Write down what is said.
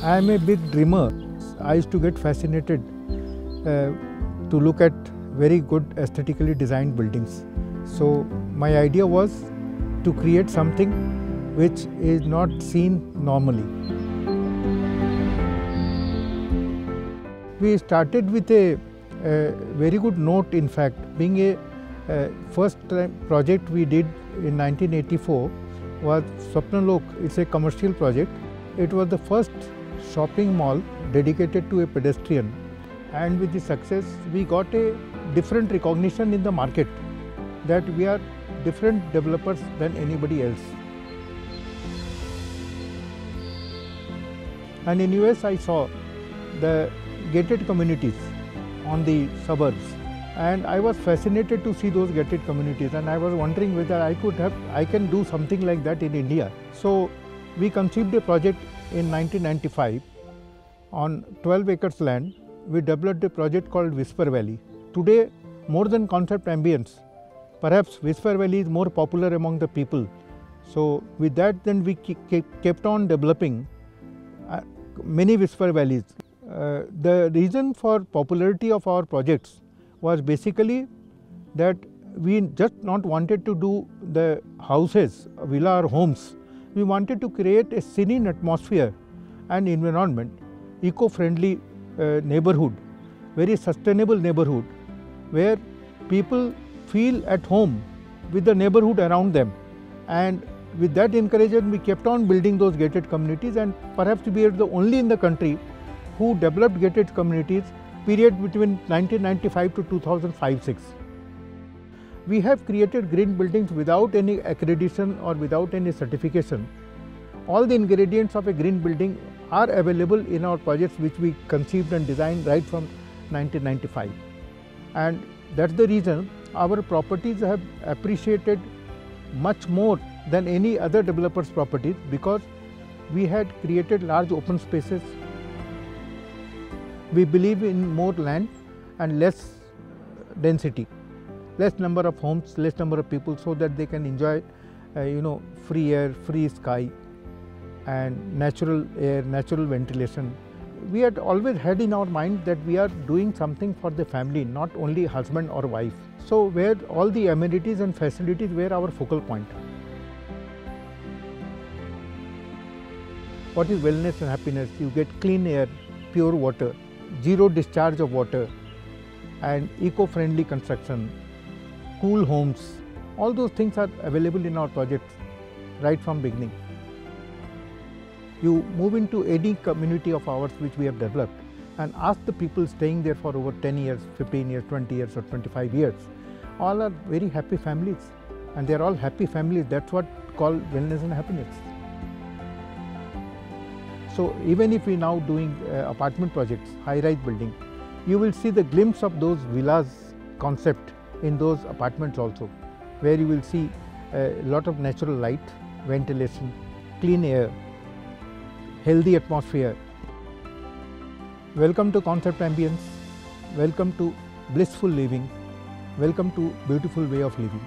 I am a big dreamer. I used to get fascinated to look at very good aesthetically designed buildings. So my idea was to create something which is not seen normally. We started with a very good note, in fact, being a first project we did in 1984 was Swapnalok. It's a commercial project. It was the first shopping mall dedicated to a pedestrian, and with the success we got a different recognition in the market that we are different developers than anybody else. And in US I saw the gated communities on the suburbs, and I was fascinated to see those gated communities, and I was wondering whether I can do something like that in India. So we conceived a project in 1995 on 12 acres land. We developed a project called Whisper Valley. Today, more than concept ambience, perhaps Whisper Valley is more popular among the people. So with that, then we kept on developing many Whisper Valleys. The reason for popularity of our projects was basically that we just not wanted to do the houses, villa or homes. We wanted to create a serene atmosphere and environment, eco-friendly neighborhood, very sustainable neighborhood, where people feel at home with the neighborhood around them. And with that encouragement, we kept on building those gated communities, and perhaps we are the only in the country who developed gated communities period between 1995 to 2005-06. We have created green buildings without any accreditation or without any certification. All the ingredients of a green building are available in our projects which we conceived and designed right from 1995. And that's the reason our properties have appreciated much more than any other developer's properties, because we had created large open spaces. We believe in more land and less density, less number of homes, less number of people, so that they can enjoy free air, free sky and natural air, natural ventilation. We had always had in our mind that we are doing something for the family, not only husband or wife. So where all the amenities and facilities were our focal point. What is wellness and happiness? You get clean air, pure water, zero discharge of water, and eco-friendly construction, cool homes. All those things are available in our projects right from beginning. You move into any community of ours which we have developed and ask the people staying there for over 10 years, 15 years, 20 years or 25 years. All are very happy families, and they are all happy families. That's what called wellness and happiness. So even if we are now doing apartment projects, high-rise building, you will see the glimpse of those villas concept in those apartments also, where you will see a lot of natural light, ventilation, clean air, healthy atmosphere. Welcome to concept ambience. Welcome to blissful living. Welcome to beautiful way of living.